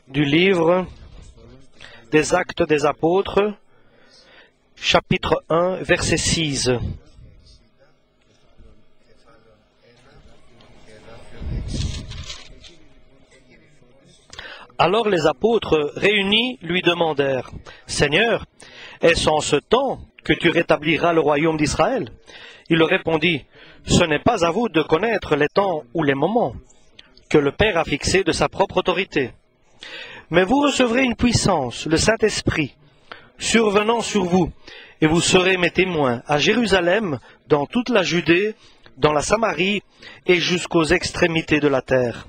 Du livre des Actes des Apôtres, chapitre 1, verset 6. Alors les apôtres réunis lui demandèrent, « Seigneur, est-ce en ce temps que tu rétabliras le royaume d'Israël ?» Il leur répondit, « Ce n'est pas à vous de connaître les temps ou les moments que le Père a fixés de sa propre autorité. Mais vous recevrez une puissance, le Saint-Esprit, survenant sur vous, et vous serez mes témoins à Jérusalem, dans toute la Judée, dans la Samarie et jusqu'aux extrémités de la terre. »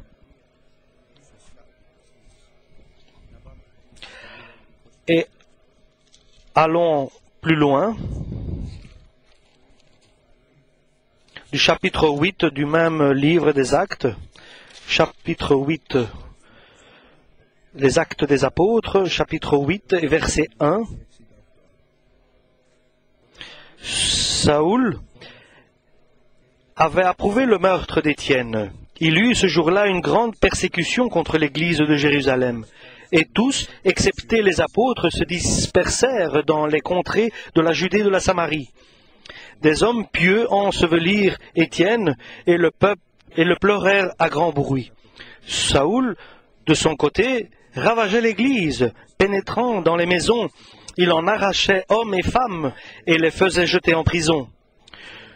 Et allons plus loin, du chapitre 8 du même livre des Actes, chapitre 8, les Actes des Apôtres, chapitre 8 et verset 1. Saül avait approuvé le meurtre d'Étienne. Il eut ce jour-là une grande persécution contre l'église de Jérusalem. Et tous, excepté les apôtres, se dispersèrent dans les contrées de la Judée et de la Samarie. Des hommes pieux ensevelirent Étienne et le pleurèrent à grand bruit. Saül, de son côté, ravageait l'église, pénétrant dans les maisons. Il en arrachait hommes et femmes et les faisait jeter en prison.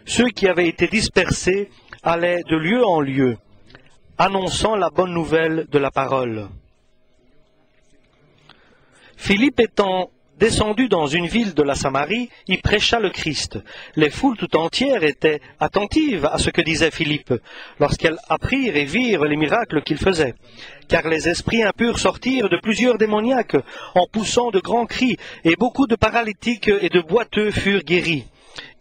Ceux qui avaient été dispersés allaient de lieu en lieu, annonçant la bonne nouvelle de la parole. Philippe étant descendu dans une ville de la Samarie, y prêcha le Christ. Les foules tout entières étaient attentives à ce que disait Philippe, lorsqu'elles apprirent et virent les miracles qu'il faisait. Car les esprits impurs sortirent de plusieurs démoniaques, en poussant de grands cris, et beaucoup de paralytiques et de boiteux furent guéris.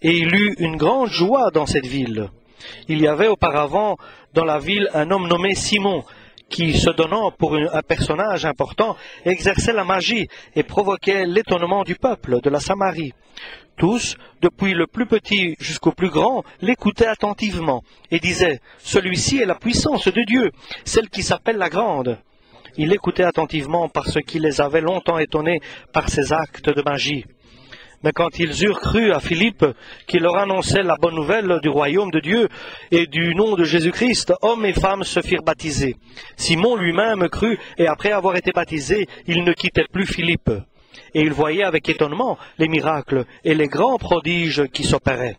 Et il eut une grande joie dans cette ville. Il y avait auparavant dans la ville un homme nommé Simon, qui, se donnant pour un personnage important, exerçait la magie et provoquait l'étonnement du peuple de la Samarie. Tous, depuis le plus petit jusqu'au plus grand, l'écoutaient attentivement et disaient « Celui-ci est la puissance de Dieu, celle qui s'appelle la Grande ». Ils l'écoutaient attentivement parce qu'il les avait longtemps étonnés par ses actes de magie. Mais quand ils eurent cru à Philippe, qui leur annonçait la bonne nouvelle du royaume de Dieu et du nom de Jésus-Christ, hommes et femmes se firent baptiser. Simon lui-même crut, et après avoir été baptisé, il ne quittait plus Philippe. Et il voyait avec étonnement les miracles et les grands prodiges qui s'opéraient.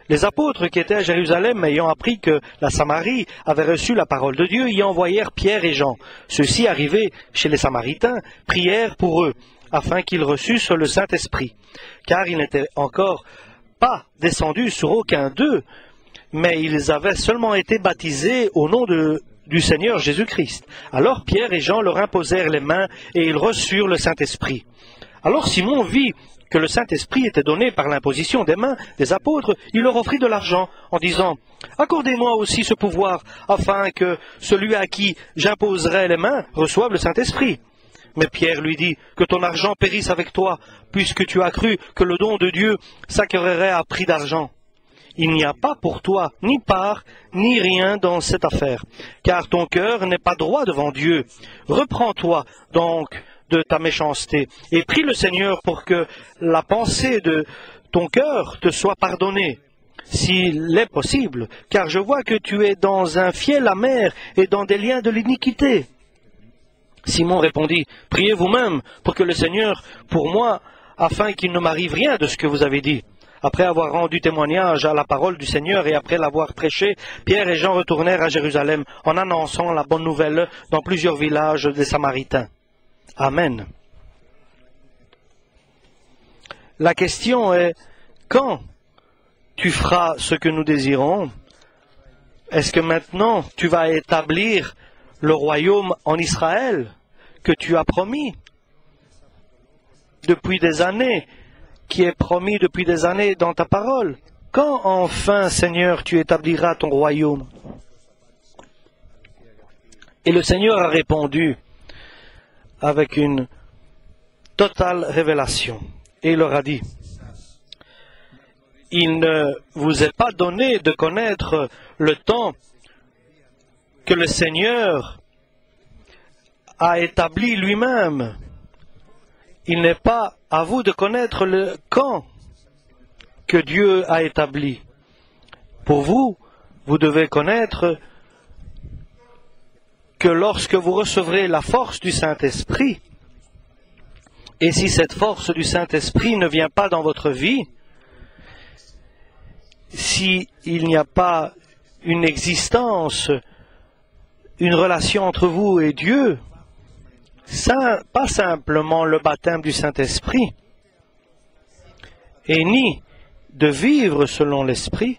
Les apôtres qui étaient à Jérusalem, ayant appris que la Samarie avait reçu la parole de Dieu, y envoyèrent Pierre et Jean. Ceux-ci, arrivés chez les Samaritains, prièrent pour eux, afin qu'ils reçussent le Saint-Esprit, car ils n'étaient encore pas descendus sur aucun d'eux, mais ils avaient seulement été baptisés au nom du Seigneur Jésus-Christ. Alors Pierre et Jean leur imposèrent les mains, et ils reçurent le Saint-Esprit. Alors Simon vit que le Saint-Esprit était donné par l'imposition des mains des apôtres. Il leur offrit de l'argent, en disant « Accordez-moi aussi ce pouvoir, afin que celui à qui j'imposerai les mains reçoive le Saint-Esprit. » Mais Pierre lui dit, « Que ton argent périsse avec toi, puisque tu as cru que le don de Dieu s'acquérerait à prix d'argent. Il n'y a pas pour toi ni part, ni rien dans cette affaire, car ton cœur n'est pas droit devant Dieu. Reprends-toi donc de ta méchanceté, et prie le Seigneur pour que la pensée de ton cœur te soit pardonnée, s'il est possible, car je vois que tu es dans un fiel amer et dans des liens de l'iniquité. » Simon répondit, « Priez vous-même pour que le Seigneur, pour moi, afin qu'il ne m'arrive rien de ce que vous avez dit. » Après avoir rendu témoignage à la parole du Seigneur et après l'avoir prêché, Pierre et Jean retournèrent à Jérusalem en annonçant la bonne nouvelle dans plusieurs villages des Samaritains. Amen. La question est, quand tu feras ce que nous désirons? Est-ce que maintenant tu vas établir le royaume en Israël que tu as promis depuis des années, qui est promis depuis des années dans ta parole? Quand enfin, Seigneur, tu établiras ton royaume? Et le Seigneur a répondu avec une totale révélation. Et il leur a dit, il ne vous est pas donné de connaître le temps que le Seigneur a établi lui-même. Il n'est pas à vous de connaître le quand que Dieu a établi. Pour vous, vous devez connaître que lorsque vous recevrez la force du Saint-Esprit, et si cette force du Saint-Esprit ne vient pas dans votre vie, s'il n'y a pas une existence, une relation entre vous et Dieu, pas simplement le baptême du Saint-Esprit, et ni de vivre selon l'Esprit,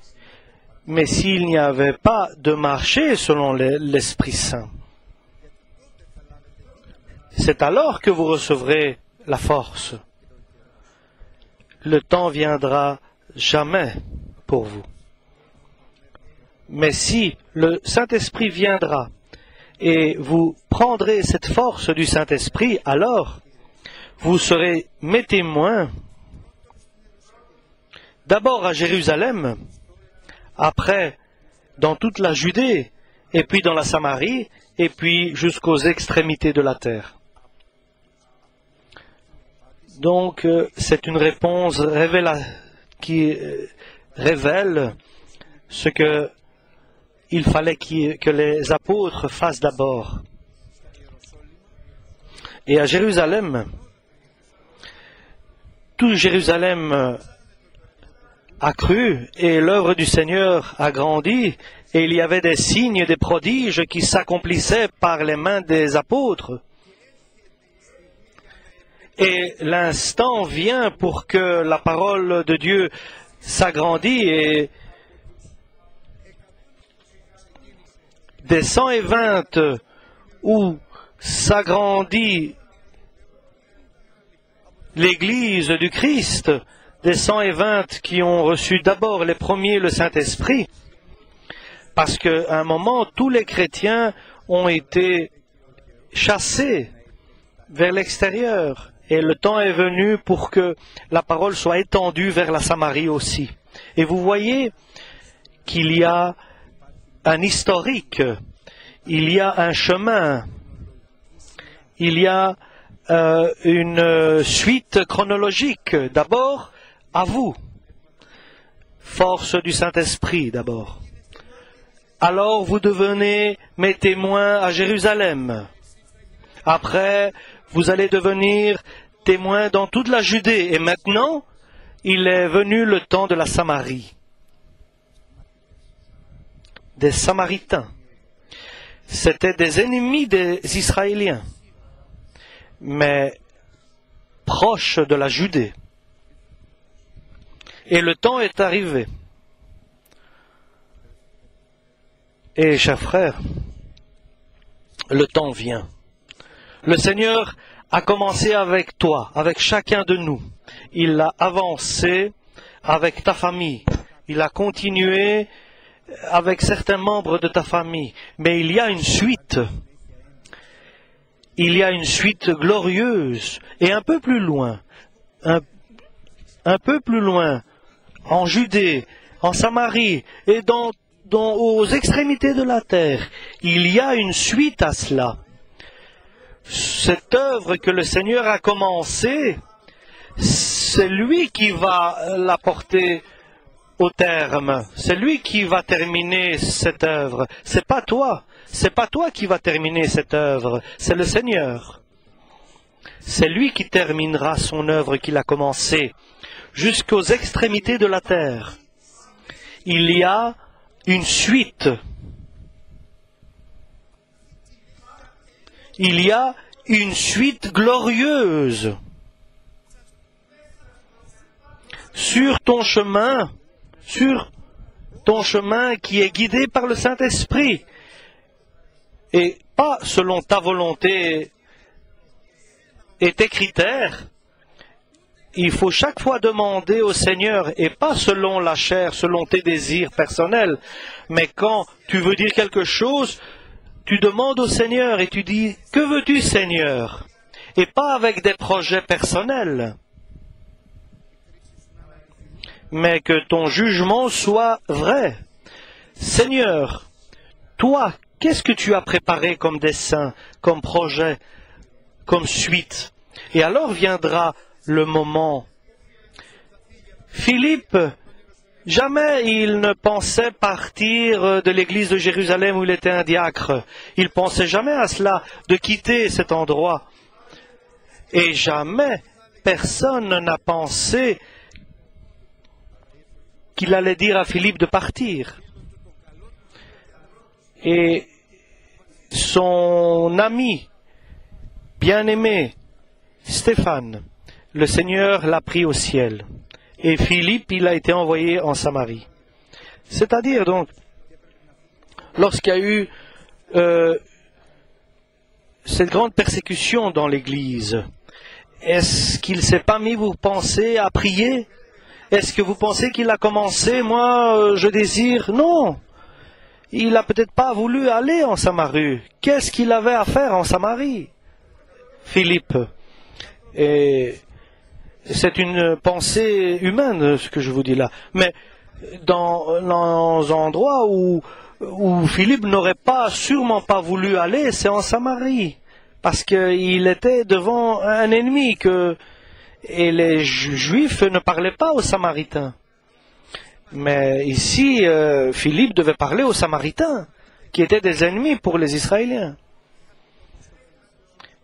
mais s'il n'y avait pas de marcher selon l'Esprit Saint. C'est alors que vous recevrez la force. Le temps viendra jamais pour vous. Mais si le Saint-Esprit viendra et vous prendrez cette force du Saint-Esprit, alors vous serez mes témoins, d'abord à Jérusalem, après dans toute la Judée, et puis dans la Samarie, et puis jusqu'aux extrémités de la terre. Donc, c'est une réponse qui révèle ce qu'il fallait que les apôtres fassent d'abord. Et à Jérusalem, tout Jérusalem a cru et l'œuvre du Seigneur a grandi et il y avait des signes, des prodiges qui s'accomplissaient par les mains des apôtres. Et l'instant vient pour que la parole de Dieu s'agrandisse et des 120 où s'agrandit l'Église du Christ, des 120 qui ont reçu d'abord les premiers le Saint-Esprit, parce qu'à un moment, tous les chrétiens ont été chassés vers l'extérieur. Et le temps est venu pour que la parole soit étendue vers la Samarie aussi. Et vous voyez qu'il y a un historique, il y a un chemin, il y a une suite chronologique. D'abord, à vous, force du Saint-Esprit d'abord. Alors vous devenez mes témoins à Jérusalem. Après, vous allez devenir témoins dans toute la Judée. Et maintenant, il est venu le temps de la Samarie. Des Samaritains. C'étaient des ennemis des Israéliens, mais proches de la Judée. Et le temps est arrivé. Et, chers frères, le temps vient. Le Seigneur a commencé avec toi, avec chacun de nous. Il a avancé avec ta famille. Il a continué avec certains membres de ta famille. Mais il y a une suite. Il y a une suite glorieuse. Et un peu plus loin, un peu plus loin, en Judée, en Samarie et aux extrémités de la terre, il y a une suite à cela. Cette œuvre que le Seigneur a commencée, c'est lui qui va la porter au terme. C'est lui qui va terminer cette œuvre. C'est pas toi. C'est pas toi qui va terminer cette œuvre. C'est le Seigneur. C'est lui qui terminera son œuvre qu'il a commencée jusqu'aux extrémités de la terre. Il y a une suite. Il y a une suite glorieuse sur ton chemin qui est guidé par le Saint-Esprit et pas selon ta volonté et tes critères. Il faut chaque fois demander au Seigneur, et pas selon la chair, selon tes désirs personnels, mais quand tu veux dire quelque chose, tu demandes au Seigneur et tu dis « Que veux-tu, Seigneur ?» et pas avec des projets personnels, mais que ton jugement soit vrai. Seigneur, toi, qu'est-ce que tu as préparé comme dessein, comme projet, comme suite? Et alors viendra le moment. Philippe, jamais il ne pensait partir de l'église de Jérusalem où il était un diacre. Il pensait jamais à cela, de quitter cet endroit. Et jamais personne n'a pensé qu'il allait dire à Philippe de partir. Et son ami bien-aimé, Stéphane, le Seigneur l'a pris au ciel. Et Philippe, il a été envoyé en Samarie. C'est-à-dire donc, lorsqu'il y a eu cette grande persécution dans l'Église, est-ce qu'il ne s'est pas mis, vous pensez, à prier? Est-ce que vous pensez qu'il a commencé, moi, je désire? Non. Il n'a peut-être pas voulu aller en Samarie. Qu'est-ce qu'il avait à faire en Samarie, Philippe? Et c'est une pensée humaine, ce que je vous dis là. Mais dans un endroit où Philippe n'aurait sûrement pas voulu aller, c'est en Samarie. Parce qu'il était devant un ennemi et les Juifs ne parlaient pas aux Samaritains. Mais ici, Philippe devait parler aux Samaritains, qui étaient des ennemis pour les Israéliens.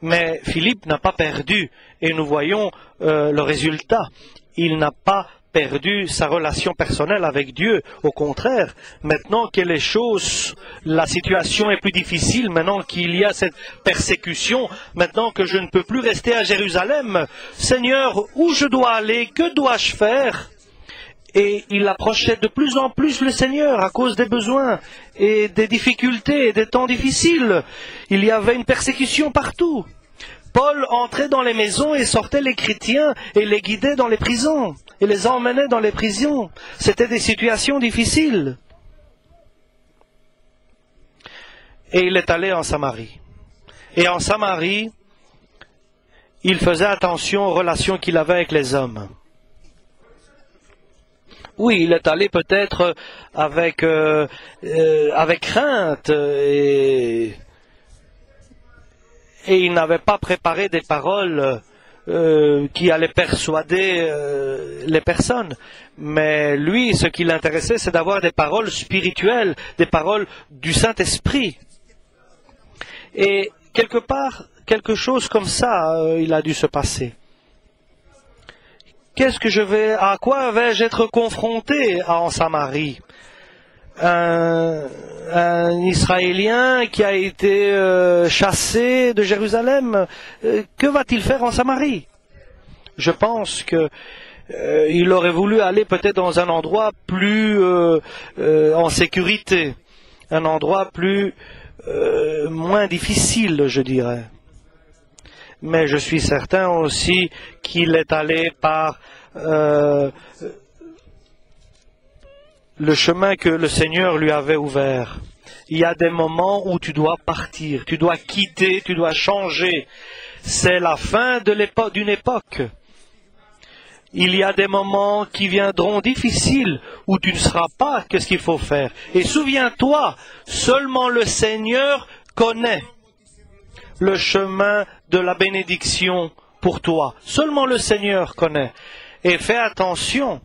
Mais Philippe n'a pas perdu, et nous voyons le résultat. Il n'a pas perdu sa relation personnelle avec Dieu. Au contraire, maintenant que les choses, la situation est plus difficile, maintenant qu'il y a cette persécution, maintenant que je ne peux plus rester à Jérusalem, Seigneur, où je dois aller, que dois-je faire? Et il approchait de plus en plus le Seigneur à cause des besoins et des difficultés et des temps difficiles. Il y avait une persécution partout. Paul entrait dans les maisons et sortait les chrétiens et les guidait dans les prisons et les emmenait dans les prisons. C'était des situations difficiles. Et il est allé en Samarie. Et en Samarie, il faisait attention aux relations qu'il avait avec les hommes. Oui, il est allé peut-être avec crainte et il n'avait pas préparé des paroles qui allaient persuader les personnes. Mais lui, ce qui l'intéressait, c'est d'avoir des paroles spirituelles, des paroles du Saint-Esprit. Et quelque part, quelque chose comme ça, il a dû se passer. À quoi vais-je être confronté en Samarie? Un Israélien qui a été chassé de Jérusalem, que va-t-il faire en Samarie? Je pense qu'il aurait voulu aller peut-être dans un endroit plus en sécurité, un endroit moins difficile, je dirais. Mais je suis certain aussi qu'il est allé par le chemin que le Seigneur lui avait ouvert. Il y a des moments où tu dois partir, tu dois quitter, tu dois changer. C'est la fin d'une époque. Il y a des moments qui viendront difficiles où tu ne sauras pas ce qu'il faut faire. Et souviens-toi, seulement le Seigneur connaît le chemin de la bénédiction pour toi. Seulement le Seigneur connaît. Et fais attention.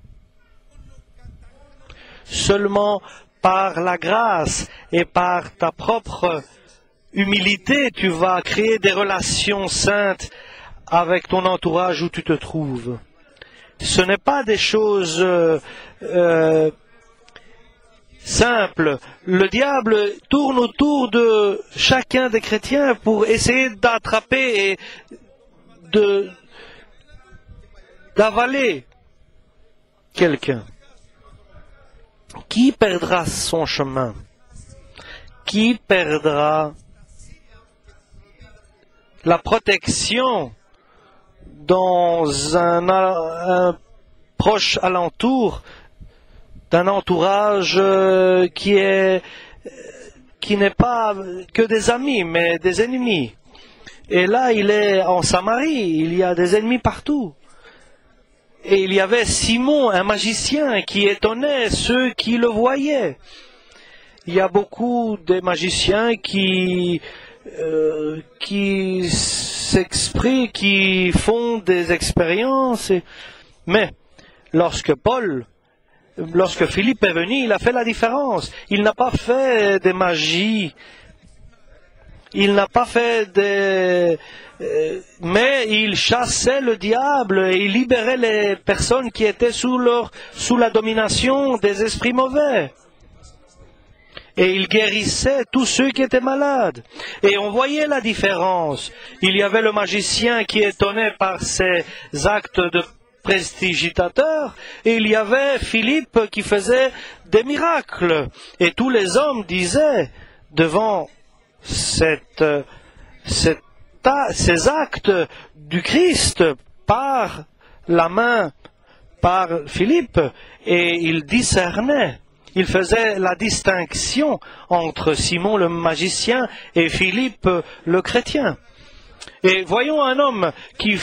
Seulement par la grâce et par ta propre humilité, tu vas créer des relations saintes avec ton entourage où tu te trouves. Ce n'est pas des choses simple. Le diable tourne autour de chacun des chrétiens pour essayer d'attraper et d'avaler quelqu'un. Qui perdra son chemin? Qui perdra la protection dans un proche alentour d'un entourage qui n'est pas que des amis, mais des ennemis. Et là, il est en Samarie, il y a des ennemis partout. Et il y avait Simon, un magicien, qui étonnait ceux qui le voyaient. il y a beaucoup de magiciens qui s'expriment, qui font des expériences. Mais lorsque Philippe est venu, il a fait la différence. Il n'a pas fait des magies. Il n'a pas fait des... mais il chassait le diable et il libérait les personnes qui étaient sous la domination des esprits mauvais. Et il guérissait tous ceux qui étaient malades. Et on voyait la différence. Il y avait le magicien qui étonnait par ses actes de prestidigitateur, et il y avait Philippe qui faisait des miracles. Et tous les hommes disaient, devant ces actes du Christ par la main, par Philippe, et il discernait. Il faisait la distinction entre Simon le magicien et Philippe le chrétien. Et voyons un homme qui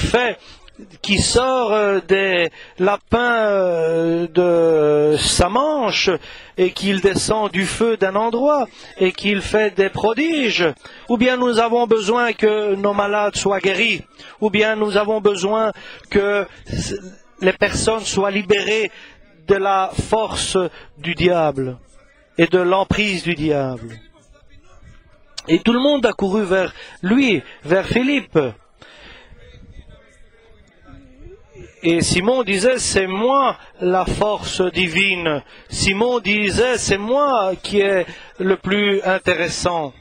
sort des lapins de sa manche et qu'il descend du feu d'un endroit et qu'il fait des prodiges. Ou bien nous avons besoin que nos malades soient guéris. Ou bien nous avons besoin que les personnes soient libérées de la force du diable et de l'emprise du diable. Et tout le monde a couru vers lui, vers Philippe. Et Simon disait, c'est moi la force divine. Simon disait, c'est moi qui est le plus intéressant.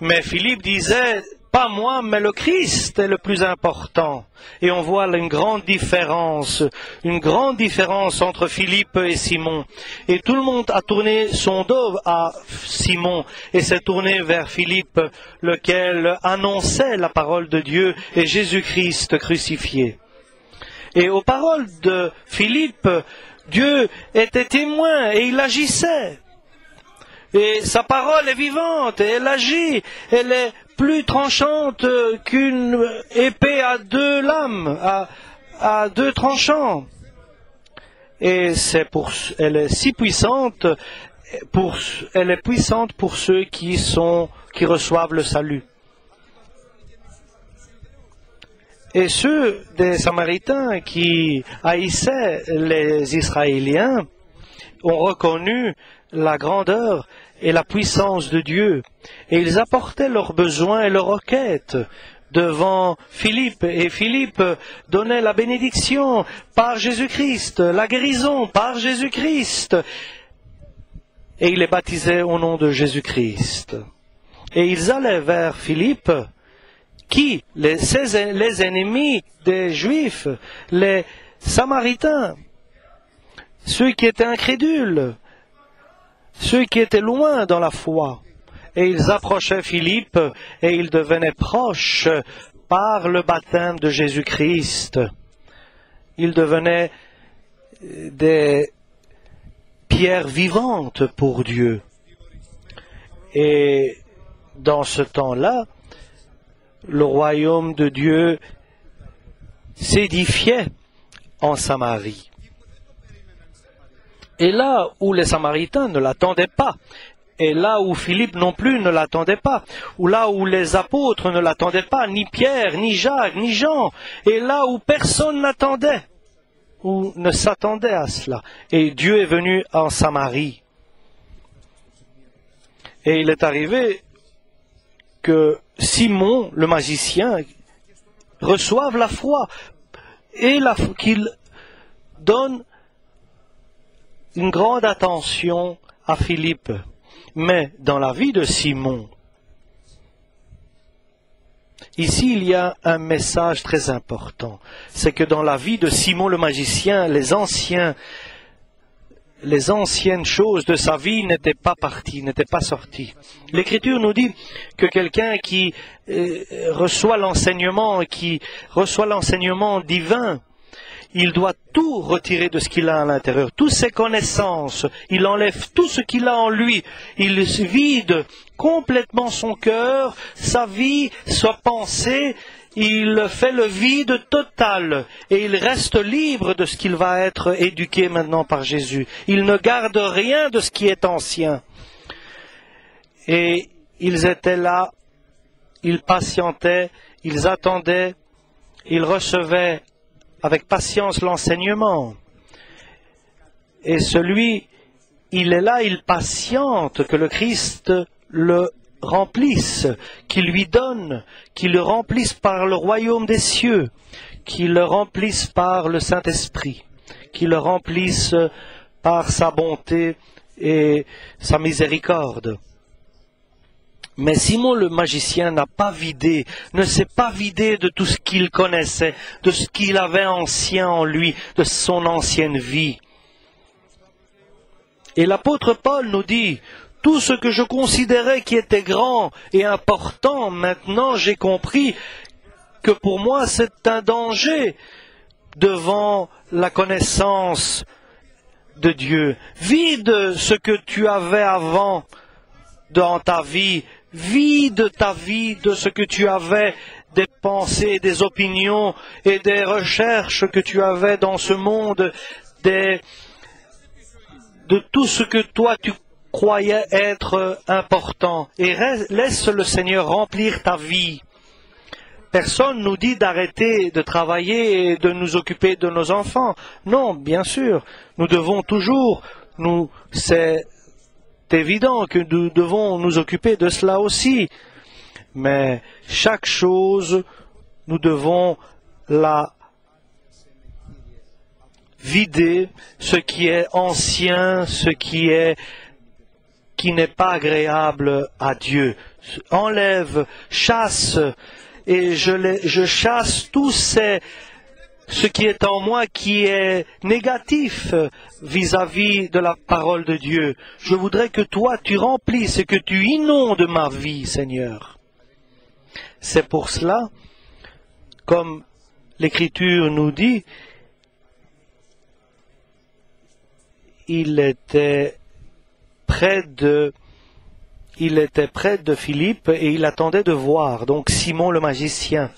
Mais Philippe disait, pas moi, mais le Christ est le plus important. Et on voit une grande différence entre Philippe et Simon. Et tout le monde a tourné son dos à Simon et s'est tourné vers Philippe, lequel annonçait la parole de Dieu et Jésus-Christ crucifié. Et aux paroles de Philippe, Dieu était témoin et il agissait. Et sa parole est vivante et elle agit. Elle est plus tranchante qu'une épée à deux lames, à deux tranchants. Et elle est si puissante, elle est puissante pour ceux qui reçoivent le salut. Et ceux des Samaritains qui haïssaient les Israéliens ont reconnu la grandeur et la puissance de Dieu. Et ils apportaient leurs besoins et leurs requêtes devant Philippe. Et Philippe donnait la bénédiction par Jésus-Christ, la guérison par Jésus-Christ. Et il les baptisait au nom de Jésus-Christ. Et ils allaient vers Philippe, qui, les ennemis des Juifs, les Samaritains, ceux qui étaient incrédules, ceux qui étaient loin dans la foi. Et ils approchaient Philippe et ils devenaient proches par le baptême de Jésus-Christ. Ils devenaient des pierres vivantes pour Dieu. Et dans ce temps-là, le royaume de Dieu s'édifiait en Samarie. Et là où les Samaritains ne l'attendaient pas, et là où Philippe non plus ne l'attendait pas, ou là où les apôtres ne l'attendaient pas, ni Pierre, ni Jacques, ni Jean, et là où personne n'attendait, ou ne s'attendait à cela. Et Dieu est venu en Samarie. Et il est arrivé que Simon, le magicien, reçoive la foi et qu'il donne une grande attention à Philippe. Mais dans la vie de Simon, ici il y a un message très important. C'est que dans la vie de Simon le magicien, les anciennes choses de sa vie n'étaient pas parties, n'étaient pas sorties. L'Écriture nous dit que quelqu'un qui reçoit l'enseignement divin, il doit tout retirer de ce qu'il a à l'intérieur, toutes ses connaissances, il enlève tout ce qu'il a en lui, il vide complètement son cœur, sa vie, sa pensée, il fait le vide total et il reste libre de ce qu'il va être éduqué maintenant par Jésus. Il ne garde rien de ce qui est ancien. Et ils étaient là, ils patientaient, ils attendaient, ils recevaient avec patience l'enseignement. Et celui, il est là, il patiente que le Christ le remplisse, qu'il lui donne, qu'il le remplisse par le royaume des cieux, qu'il le remplisse par le Saint-Esprit, qu'il le remplisse par sa bonté et sa miséricorde. Mais Simon le magicien n'a pas vidé, ne s'est pas vidé de tout ce qu'il connaissait, de ce qu'il avait ancien en lui, de son ancienne vie. Et l'apôtre Paul nous dit, tout ce que je considérais qui était grand et important, maintenant j'ai compris que pour moi c'est un danger devant la connaissance de Dieu. Vide ce que tu avais avant dans ta vie, vide ta vie de ce que tu avais, des pensées, des opinions et des recherches que tu avais dans ce monde, de tout ce que toi tu croyais être important, et laisse le Seigneur remplir ta vie. Personne nous dit d'arrêter de travailler et de nous occuper de nos enfants. Non, bien sûr, nous devons toujours, c'est évident que nous devons nous occuper de cela aussi. Mais chaque chose, nous devons la vider, ce qui est ancien, ce qui n'est pas agréable à Dieu. Enlève, chasse, et je chasse tout ce qui est en moi qui est négatif vis-à-vis de la parole de Dieu. Je voudrais que toi tu remplisses et que tu inondes ma vie, Seigneur. C'est pour cela, comme l'Écriture nous dit, il était près de Philippe et il attendait de voir, donc Simon le magicien.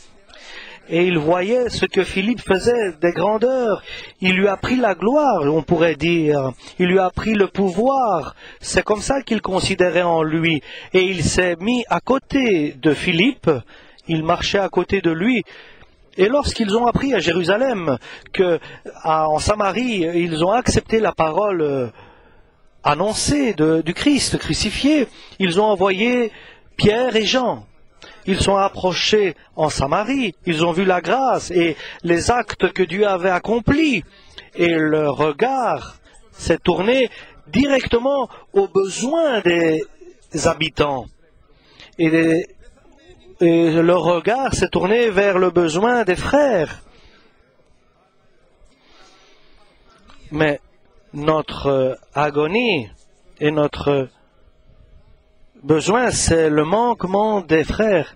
Et il voyait ce que Philippe faisait des grandeurs. Il lui a pris la gloire, on pourrait dire. Il lui a pris le pouvoir. C'est comme ça qu'il considérait en lui. Et il s'est mis à côté de Philippe. Il marchait à côté de lui. Et lorsqu'ils ont appris à Jérusalem en Samarie, ils ont accepté la parole annoncée du Christ crucifié, ils ont envoyé Pierre et Jean. Ils sont approchés en Samarie, ils ont vu la grâce et les actes que Dieu avait accomplis. Et leur regard s'est tourné directement aux besoins des habitants. Et leur regard s'est tourné vers le besoin des frères. Mais notre agonie et notre besoin, c'est le manquement des frères.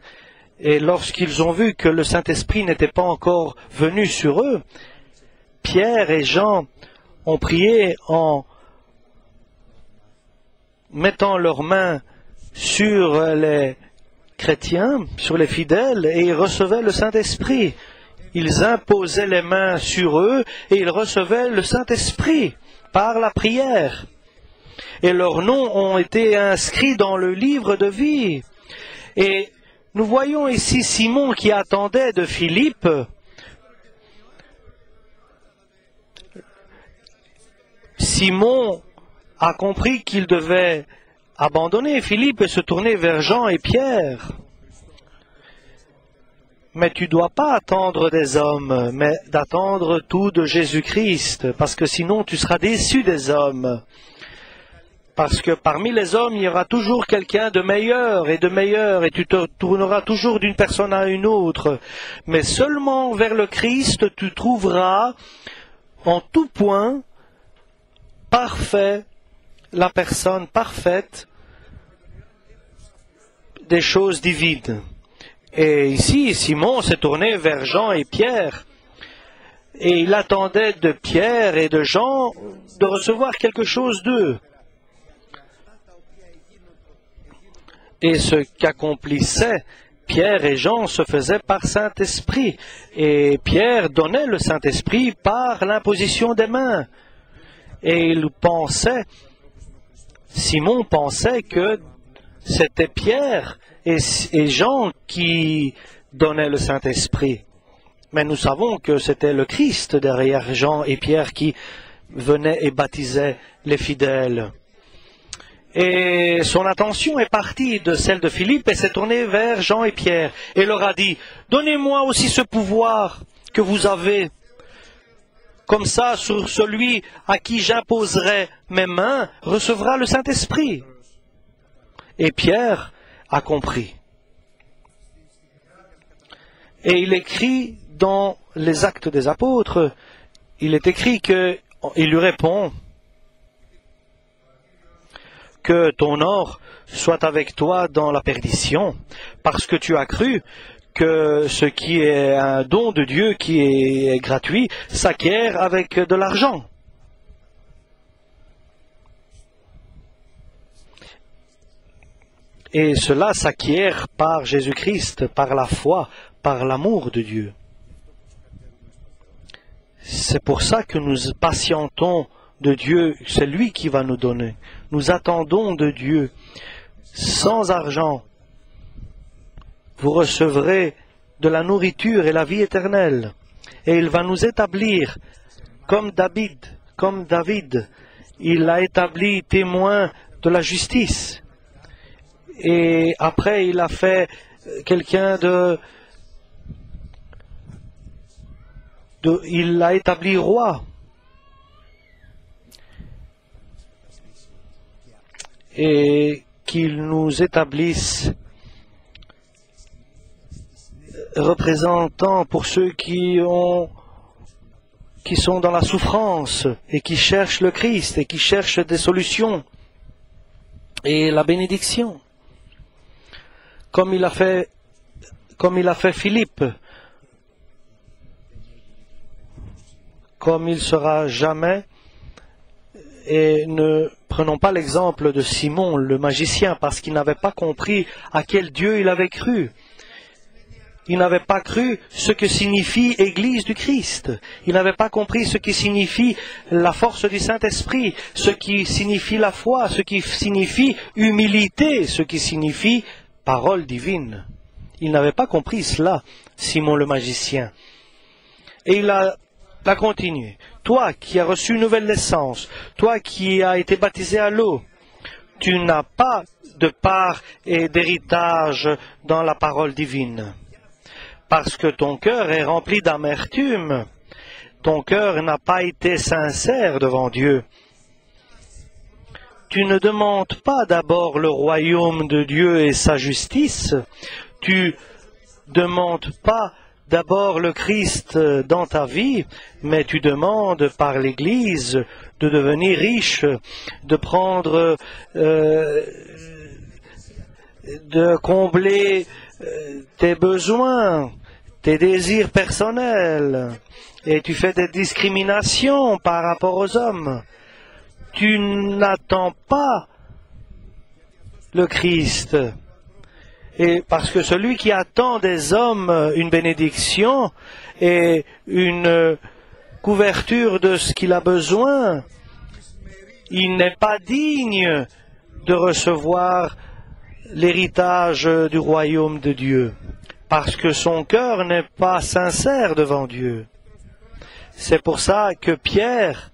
Et lorsqu'ils ont vu que le Saint-Esprit n'était pas encore venu sur eux, Pierre et Jean ont prié en mettant leurs mains sur les chrétiens, sur les fidèles, et ils recevaient le Saint-Esprit. Ils imposaient les mains sur eux et ils recevaient le Saint-Esprit par la prière. Et leurs noms ont été inscrits dans le livre de vie. Et nous voyons ici Simon qui attendait de Philippe. Simon a compris qu'il devait abandonner Philippe et se tourner vers Jean et Pierre. Mais tu ne dois pas attendre des hommes, mais d'attendre tout de Jésus-Christ, parce que sinon tu seras déçu des hommes. Parce que parmi les hommes, il y aura toujours quelqu'un de meilleur, et tu te tourneras toujours d'une personne à une autre. Mais seulement vers le Christ, tu trouveras en tout point parfait, la personne parfaite des choses divines. Et ici, Simon s'est tourné vers Jean et Pierre, et il attendait de Pierre et de Jean de recevoir quelque chose d'eux. Et ce qu'accomplissaient Pierre et Jean se faisait par Saint-Esprit, et Pierre donnait le Saint-Esprit par l'imposition des mains. Et Simon pensait que c'était Pierre et Jean qui donnaient le Saint-Esprit. Mais nous savons que c'était le Christ derrière Jean et Pierre qui venaient et baptisaient les fidèles. Et son attention est partie de celle de Philippe et s'est tournée vers Jean et Pierre et leur a dit, « Donnez-moi aussi ce pouvoir que vous avez. Comme ça, sur celui à qui j'imposerai mes mains recevra le Saint-Esprit. » Et Pierre a compris. Et il écrit dans les Actes des Apôtres, il est écrit qu'il lui répond, que ton or soit avec toi dans la perdition, parce que tu as cru que ce qui est un don de Dieu, qui est gratuit, s'acquiert avec de l'argent. Et cela s'acquiert par Jésus-Christ, par la foi, par l'amour de Dieu. C'est pour ça que nous patientons de Dieu, c'est lui qui va nous donner. Nous attendons de Dieu. Sans argent, vous recevrez de la nourriture et la vie éternelle. Et il va nous établir comme David. Il a établi témoin de la justice. Et après, il a fait quelqu'un il l'a établi roi. Et qu'il nous établisse représentants pour ceux qui sont dans la souffrance et qui cherchent le Christ et qui cherchent des solutions et la bénédiction. Comme il a fait Philippe, comme il sera jamais. Et ne prenons pas l'exemple de Simon, le magicien, parce qu'il n'avait pas compris à quel Dieu il avait cru. Il n'avait pas cru ce que signifie Église du Christ. Il n'avait pas compris ce qui signifie la force du Saint-Esprit, ce qui signifie la foi, ce qui signifie humilité, ce qui signifie parole divine. Il n'avait pas compris cela, Simon le magicien. Et il a continué. Toi qui as reçu une nouvelle naissance, toi qui as été baptisé à l'eau, tu n'as pas de part et d'héritage dans la parole divine. Parce que ton cœur est rempli d'amertume, ton cœur n'a pas été sincère devant Dieu. Tu ne demandes pas d'abord le royaume de Dieu et sa justice, tu demandes pas d'abord le Christ dans ta vie, mais tu demandes par l'Église de devenir riche, de prendre, de combler tes besoins, tes désirs personnels, et tu fais des discriminations par rapport aux hommes. Tu n'attends pas le Christ. Et parce que celui qui attend des hommes une bénédiction et une couverture de ce qu'il a besoin, il n'est pas digne de recevoir l'héritage du royaume de Dieu, parce que son cœur n'est pas sincère devant Dieu. C'est pour ça que Pierre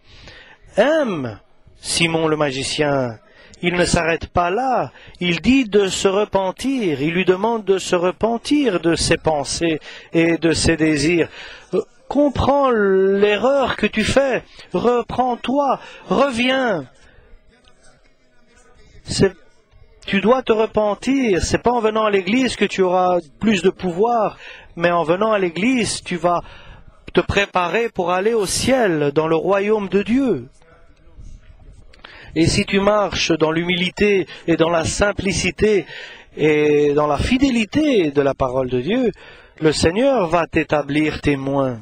aime Simon le magicien. Il ne s'arrête pas là, il dit de se repentir, il lui demande de se repentir de ses pensées et de ses désirs. Comprends l'erreur que tu fais, reprends-toi, reviens. Tu dois te repentir, c'est pas en venant à l'église que tu auras plus de pouvoir, mais en venant à l'église, tu vas te préparer pour aller au ciel, dans le royaume de Dieu. Et si tu marches dans l'humilité et dans la simplicité et dans la fidélité de la parole de Dieu, le Seigneur va t'établir témoin,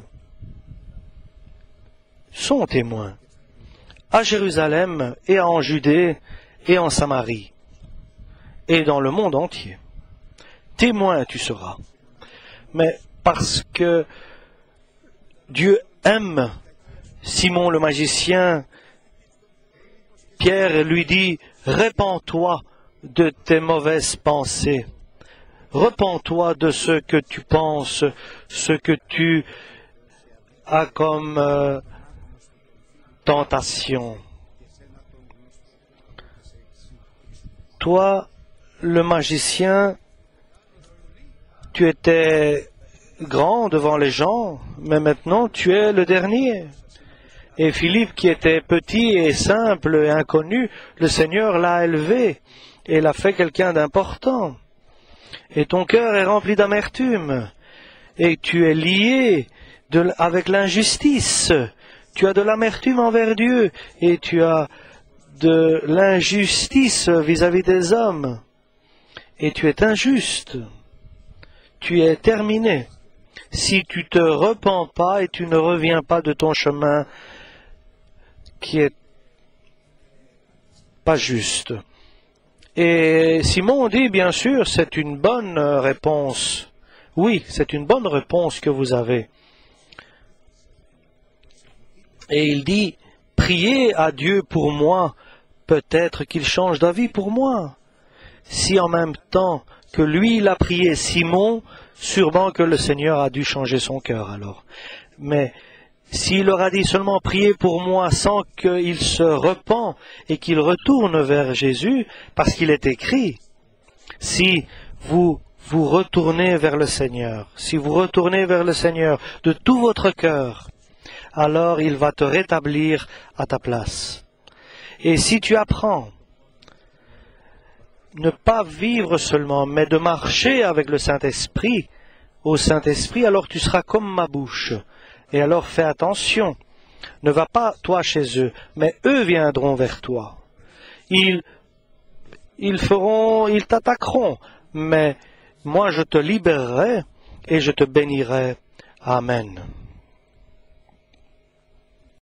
son témoin, à Jérusalem et en Judée et en Samarie et dans le monde entier. Témoin tu seras. Mais parce que Dieu aime Simon le magicien, Pierre lui dit, répands-toi de tes mauvaises pensées. Repens-toi de ce que tu penses, ce que tu as comme tentation. Toi, le magicien, tu étais grand devant les gens, mais maintenant tu es le dernier. Et Philippe, qui était petit et simple et inconnu, le Seigneur l'a élevé et l'a fait quelqu'un d'important. Et ton cœur est rempli d'amertume, et tu es lié avec l'injustice. Tu as de l'amertume envers Dieu, et tu as de l'injustice vis-à-vis des hommes. Et tu es injuste. Tu es terminé. Si tu te repens pas et tu ne reviens pas de ton chemin qui est pas juste. Et Simon dit, bien sûr, c'est une bonne réponse. Oui, c'est une bonne réponse que vous avez. Et il dit, priez à Dieu pour moi, peut-être qu'il change d'avis pour moi. Si en même temps que lui, il a prié Simon, sûrement que le Seigneur a dû changer son cœur alors. Mais s'il leur a dit seulement priez pour moi sans qu'il se repent et qu'il retourne vers Jésus, parce qu'il est écrit, si vous vous retournez vers le Seigneur, si vous retournez vers le Seigneur de tout votre cœur, alors il va te rétablir à ta place. Et si tu apprends ne pas vivre seulement, mais de marcher avec le Saint-Esprit, au Saint-Esprit, alors tu seras comme ma bouche. Et alors fais attention, ne va pas toi chez eux, mais eux viendront vers toi. Ils t'attaqueront, mais moi je te libérerai et je te bénirai. Amen.